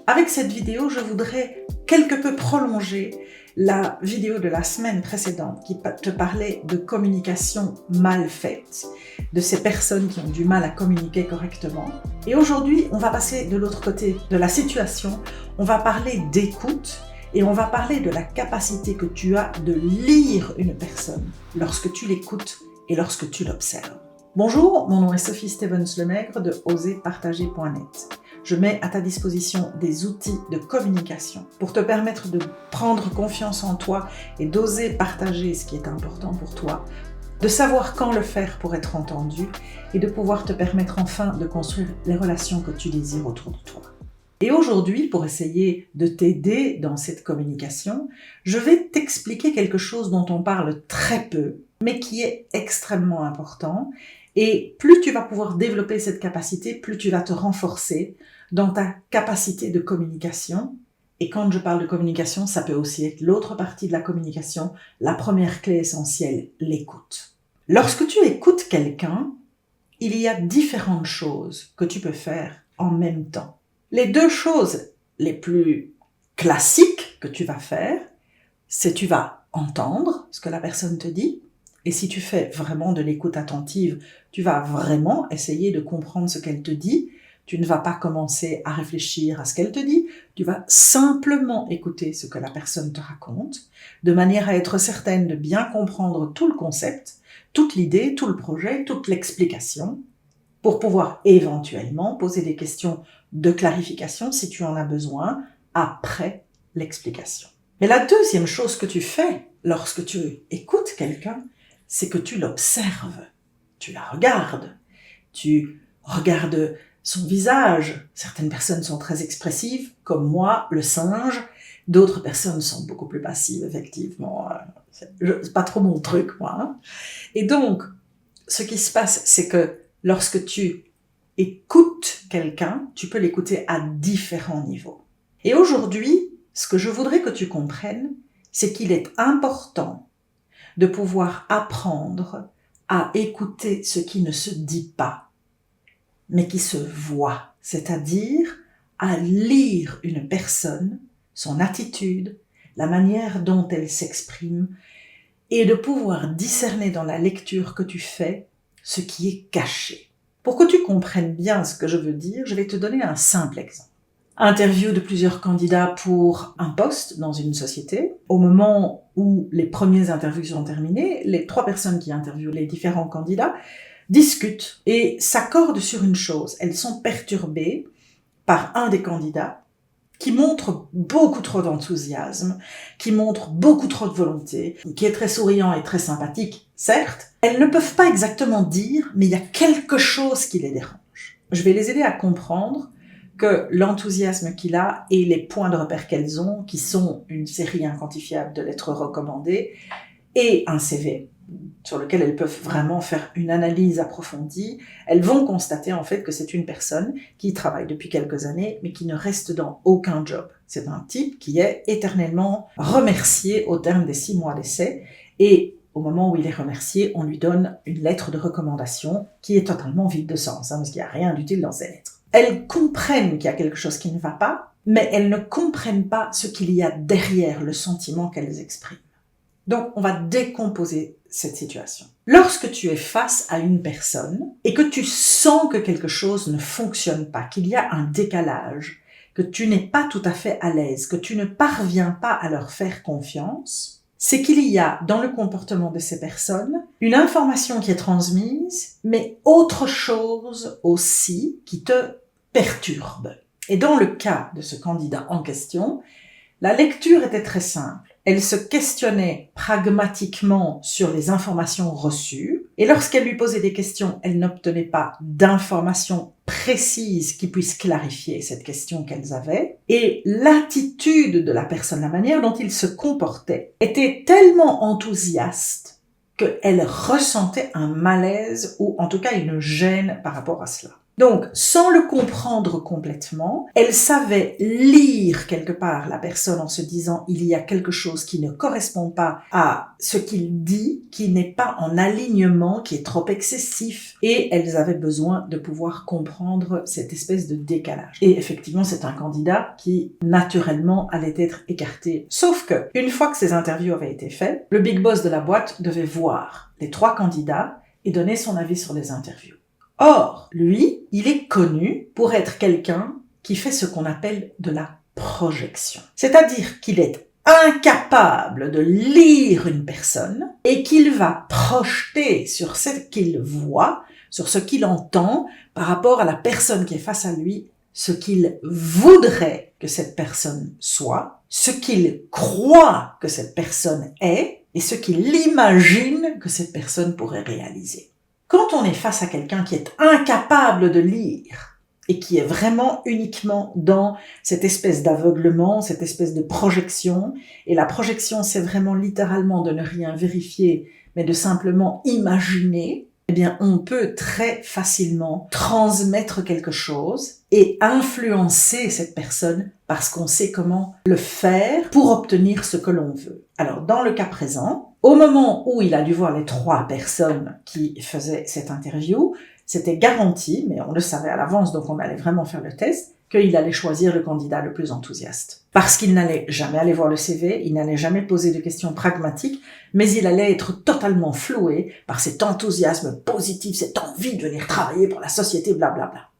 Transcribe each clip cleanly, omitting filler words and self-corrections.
avec cette vidéo, je voudrais quelque peu prolonger la vidéo de la semaine précédente qui te parlait de communication mal faite, de ces personnes qui ont du mal à communiquer correctement. Et aujourd'hui, on va passer de l'autre côté de la situation, on va parler d'écoute et on va parler de la capacité que tu as de lire une personne lorsque tu l'écoutes et lorsque tu l'observes. Bonjour, mon nom est Sophie Stevens-Lemaigre de oserpartager.net. Je mets à ta disposition des outils de communication pour te permettre de prendre confiance en toi et d'oser partager ce qui est important pour toi, de savoir quand le faire pour être entendu et de pouvoir te permettre enfin de construire les relations que tu désires autour de toi. Et aujourd'hui, pour essayer de t'aider dans cette communication, je vais t'expliquer quelque chose dont on parle très peu, mais qui est extrêmement important. Et plus tu vas pouvoir développer cette capacité, plus tu vas te renforcer dans ta capacité de communication. Et quand je parle de communication, ça peut aussi être l'autre partie de la communication, la première clé essentielle, l'écoute. Lorsque tu écoutes quelqu'un, il y a différentes choses que tu peux faire en même temps. Les deux choses les plus classiques que tu vas faire, c'est tu vas entendre ce que la personne te dit. Et si tu fais vraiment de l'écoute attentive, tu vas vraiment essayer de comprendre ce qu'elle te dit. Tu ne vas pas commencer à réfléchir à ce qu'elle te dit. Tu vas simplement écouter ce que la personne te raconte, de manière à être certaine de bien comprendre tout le concept, toute l'idée, tout le projet, toute l'explication, pour pouvoir éventuellement poser des questions de clarification si tu en as besoin après l'explication. Mais la deuxième chose que tu fais lorsque tu écoutes quelqu'un, c'est que tu l'observes, tu la regardes, tu regardes son visage. Certaines personnes sont très expressives, comme moi, le singe. D'autres personnes sont beaucoup plus passives, effectivement. C'est pas trop mon truc, moi. Et donc, ce qui se passe, c'est que lorsque tu écoutes quelqu'un, tu peux l'écouter à différents niveaux. Et aujourd'hui, ce que je voudrais que tu comprennes, c'est qu'il est important de pouvoir apprendre à écouter ce qui ne se dit pas, mais qui se voit, c'est-à-dire à lire une personne, son attitude, la manière dont elle s'exprime, et de pouvoir discerner dans la lecture que tu fais ce qui est caché. Pour que tu comprennes bien ce que je veux dire, je vais te donner un simple exemple. Interview de plusieurs candidats pour un poste dans une société. Au moment où les premières interviews sont terminées, les 3 personnes qui interviewent les différents candidats discutent et s'accordent sur une chose. Elles sont perturbées par un des candidats qui montre beaucoup trop d'enthousiasme, qui montre beaucoup trop de volonté, qui est très souriant et très sympathique, certes. Elles ne peuvent pas exactement dire, mais il y a quelque chose qui les dérange. Je vais les aider à comprendre que l'enthousiasme qu'il a et les points de repère qu'elles ont, qui sont une série inquantifiable de lettres recommandées et un CV sur lequel elles peuvent vraiment faire une analyse approfondie, elles vont constater en fait que c'est une personne qui travaille depuis quelques années mais qui ne reste dans aucun job. C'est un type qui est éternellement remercié au terme des 6 mois d'essai et au moment où il est remercié, on lui donne une lettre de recommandation qui est totalement vide de sens, parce qu'il n'y a rien d'utile dans ces lettres. Elles comprennent qu'il y a quelque chose qui ne va pas, mais elles ne comprennent pas ce qu'il y a derrière le sentiment qu'elles expriment. Donc, on va décomposer cette situation. Lorsque tu es face à une personne et que tu sens que quelque chose ne fonctionne pas, qu'il y a un décalage, que tu n'es pas tout à fait à l'aise, que tu ne parviens pas à leur faire confiance, c'est qu'il y a dans le comportement de ces personnes une information qui est transmise, mais autre chose aussi qui te perturbe. Et dans le cas de ce candidat en question, la lecture était très simple. Elle se questionnait pragmatiquement sur les informations reçues et lorsqu'elle lui posait des questions, elle n'obtenait pas d'informations précises qui puissent clarifier cette question qu'elles avaient. Et l'attitude de la personne, la manière dont il se comportait, était tellement enthousiaste qu'elle ressentait un malaise ou en tout cas une gêne par rapport à cela. Donc, sans le comprendre complètement, elle savait lire quelque part la personne en se disant il y a quelque chose qui ne correspond pas à ce qu'il dit, qui n'est pas en alignement, qui est trop excessif. Et elles avaient besoin de pouvoir comprendre cette espèce de décalage. Et effectivement, c'est un candidat qui, naturellement, allait être écarté. Sauf que, une fois que ces interviews avaient été faites, le big boss de la boîte devait voir les 3 candidats et donner son avis sur les interviews. Or, lui, il est connu pour être quelqu'un qui fait ce qu'on appelle de la projection. C'est-à-dire qu'il est incapable de lire une personne et qu'il va projeter sur ce qu'il voit, sur ce qu'il entend par rapport à la personne qui est face à lui, ce qu'il voudrait que cette personne soit, ce qu'il croit que cette personne est et ce qu'il imagine que cette personne pourrait réaliser. Quand on est face à quelqu'un qui est incapable de lire et qui est vraiment uniquement dans cette espèce d'aveuglement, cette espèce de projection, et la projection c'est vraiment littéralement de ne rien vérifier, mais de simplement imaginer, eh bien on peut très facilement transmettre quelque chose et influencer cette personne parce qu'on sait comment le faire pour obtenir ce que l'on veut. Alors dans le cas présent, au moment où il a dû voir les 3 personnes qui faisaient cette interview, c'était garanti, mais on le savait à l'avance, donc on allait vraiment faire le test, qu'il allait choisir le candidat le plus enthousiaste. Parce qu'il n'allait jamais aller voir le CV, il n'allait jamais poser de questions pragmatiques, mais il allait être totalement floué par cet enthousiasme positif, cette envie de venir travailler pour la société, blablabla.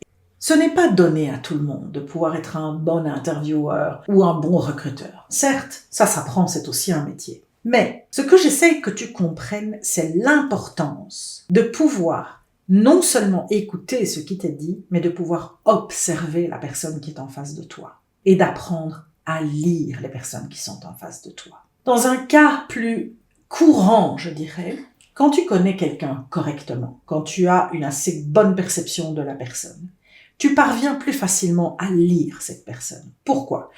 Ce n'est pas donné à tout le monde de pouvoir être un bon intervieweur ou un bon recruteur. Certes, ça s'apprend, c'est aussi un métier. Mais ce que j'essaye que tu comprennes, c'est l'importance de pouvoir non seulement écouter ce qui t'est dit, mais de pouvoir observer la personne qui est en face de toi et d'apprendre à lire les personnes qui sont en face de toi. Dans un cas plus courant, je dirais, quand tu connais quelqu'un correctement, quand tu as une assez bonne perception de la personne, tu parviens plus facilement à lire cette personne. Pourquoi ?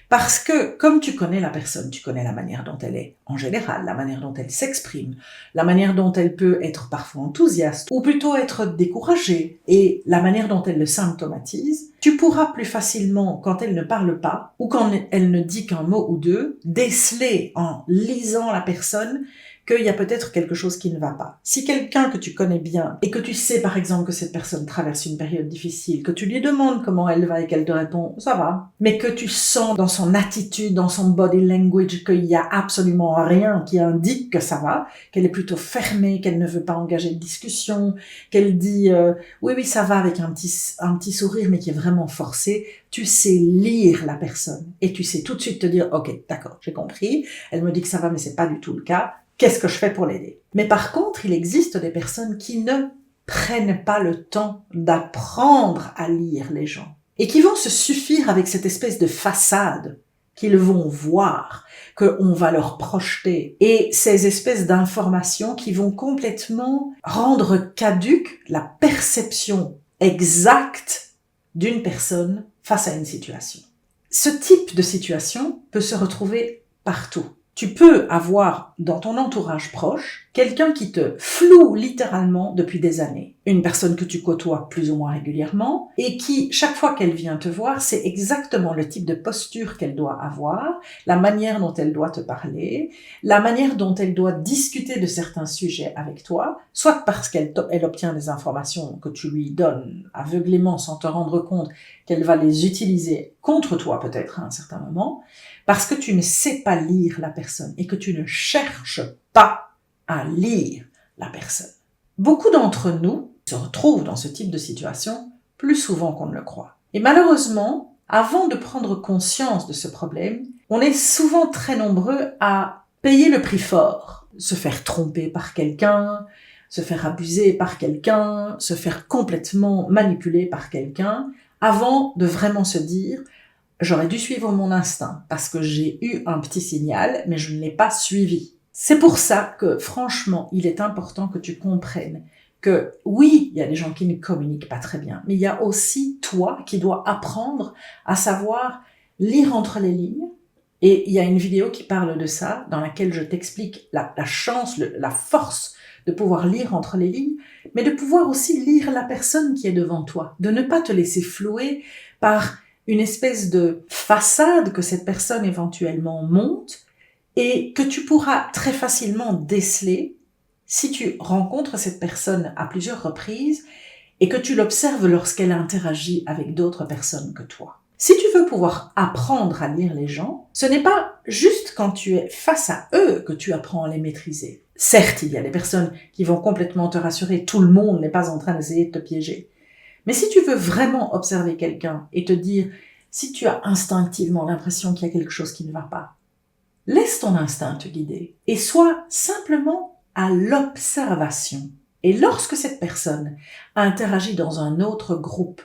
Parce que, comme tu connais la personne, tu connais la manière dont elle est en général, la manière dont elle s'exprime, la manière dont elle peut être parfois enthousiaste, ou plutôt être découragée, et la manière dont elle le symptomatise, tu pourras plus facilement, quand elle ne parle pas, ou quand elle ne dit qu'un mot ou deux, déceler en lisant la personne qu'il y a peut-être quelque chose qui ne va pas. Si quelqu'un que tu connais bien et que tu sais par exemple que cette personne traverse une période difficile, que tu lui demandes comment elle va et qu'elle te répond « ça va », mais que tu sens dans son attitude, dans son body language qu'il y a absolument rien qui indique que ça va, qu'elle est plutôt fermée, qu'elle ne veut pas engager de discussion, qu'elle dit oui ça va avec un petit sourire mais qui est vraiment forcé, tu sais lire la personne et tu sais tout de suite te dire « ok, d'accord, j'ai compris, elle me dit que ça va mais c'est pas du tout le cas ». Qu'est-ce que je fais pour l'aider? Mais par contre, il existe des personnes qui ne prennent pas le temps d'apprendre à lire les gens et qui vont se suffire avec cette espèce de façade qu'ils vont voir, qu'on va leur projeter et ces espèces d'informations qui vont complètement rendre caduque la perception exacte d'une personne face à une situation. Ce type de situation peut se retrouver partout. Tu peux avoir dans ton entourage proche quelqu'un qui te floue littéralement depuis des années. Une personne que tu côtoies plus ou moins régulièrement et qui, chaque fois qu'elle vient te voir, c'est exactement le type de posture qu'elle doit avoir, la manière dont elle doit te parler, la manière dont elle doit discuter de certains sujets avec toi, soit parce qu'elle obtient des informations que tu lui donnes aveuglément sans te rendre compte qu'elle va les utiliser contre toi peut-être à un certain moment, parce que tu ne sais pas lire la personne et que tu ne cherches pas à lire la personne. Beaucoup d'entre nous se retrouvent dans ce type de situation plus souvent qu'on ne le croit. Et malheureusement, avant de prendre conscience de ce problème, on est souvent très nombreux à payer le prix fort, se faire tromper par quelqu'un, se faire abuser par quelqu'un, se faire complètement manipuler par quelqu'un, avant de vraiment se dire « j'aurais dû suivre mon instinct parce que j'ai eu un petit signal, mais je ne l'ai pas suivi ». C'est pour ça que, franchement, il est important que tu comprennes que oui, il y a des gens qui ne communiquent pas très bien, mais il y a aussi toi qui dois apprendre à savoir lire entre les lignes. Et il y a une vidéo qui parle de ça, dans laquelle je t'explique la chance, la force de pouvoir lire entre les lignes, mais de pouvoir aussi lire la personne qui est devant toi, de ne pas te laisser flouer par une espèce de façade que cette personne éventuellement monte et que tu pourras très facilement déceler si tu rencontres cette personne à plusieurs reprises et que tu l'observes lorsqu'elle interagit avec d'autres personnes que toi. Si tu veux pouvoir apprendre à lire les gens, ce n'est pas juste quand tu es face à eux que tu apprends à les maîtriser. Certes, il y a des personnes qui vont complètement te rassurer, tout le monde n'est pas en train d'essayer de te piéger. Mais si tu veux vraiment observer quelqu'un et te dire, si tu as instinctivement l'impression qu'il y a quelque chose qui ne va pas, laisse ton instinct te guider et sois simplement à l'observation. Et lorsque cette personne interagit dans un autre groupe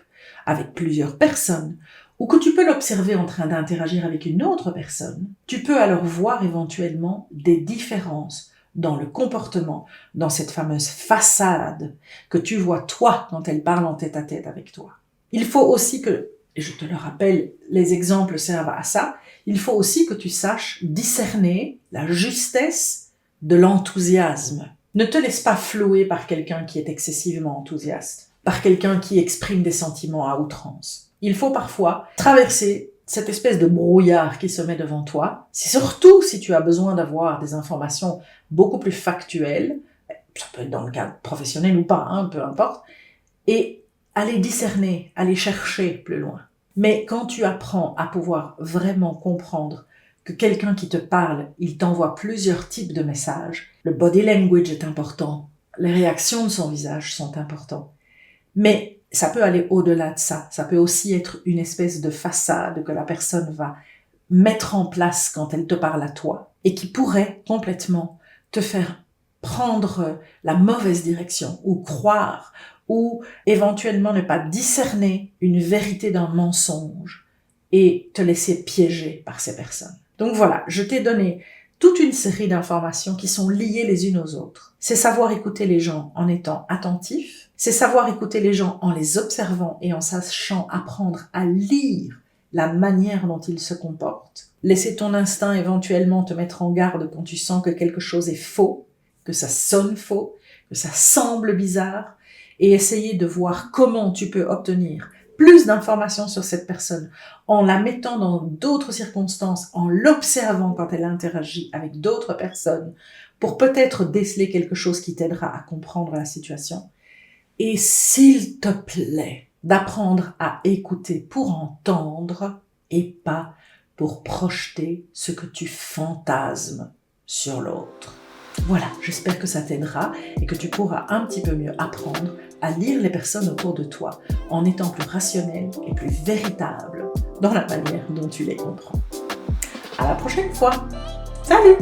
avec plusieurs personnes, ou que tu peux l'observer en train d'interagir avec une autre personne, tu peux alors voir éventuellement des différences dans le comportement, dans cette fameuse façade que tu vois toi quand elle parle en tête-à-tête avec toi. Il faut aussi que, et je te le rappelle, les exemples servent à ça, il faut aussi que tu saches discerner la justesse de l'enthousiasme. Ne te laisse pas flouer par quelqu'un qui est excessivement enthousiaste, par quelqu'un qui exprime des sentiments à outrance. Il faut parfois traverser cette espèce de brouillard qui se met devant toi, surtout si tu as besoin d'avoir des informations beaucoup plus factuelles, ça peut être dans le cadre professionnel ou pas, peu importe, et aller discerner, aller chercher plus loin. Mais quand tu apprends à pouvoir vraiment comprendre que quelqu'un qui te parle, il t'envoie plusieurs types de messages, le body language est important, les réactions de son visage sont importantes, mais ça peut aller au-delà de ça. Ça peut aussi être une espèce de façade que la personne va mettre en place quand elle te parle à toi et qui pourrait complètement te faire prendre la mauvaise direction ou croire ou éventuellement ne pas discerner une vérité d'un mensonge et te laisser piéger par ces personnes. Donc voilà, je t'ai donné toute une série d'informations qui sont liées les unes aux autres. C'est savoir écouter les gens en étant attentif, c'est savoir écouter les gens en les observant et en sachant apprendre à lire la manière dont ils se comportent. Laisser ton instinct éventuellement te mettre en garde quand tu sens que quelque chose est faux, que ça sonne faux, que ça semble bizarre, et essayer de voir comment tu peux obtenir plus d'informations sur cette personne en la mettant dans d'autres circonstances, en l'observant quand elle interagit avec d'autres personnes, pour peut-être déceler quelque chose qui t'aidera à comprendre la situation. Et s'il te plaît, d'apprendre à écouter pour entendre et pas pour projeter ce que tu fantasmes sur l'autre. Voilà, j'espère que ça t'aidera et que tu pourras un petit peu mieux apprendre à lire les personnes autour de toi en étant plus rationnel et plus véritable dans la manière dont tu les comprends. À la prochaine fois. Salut!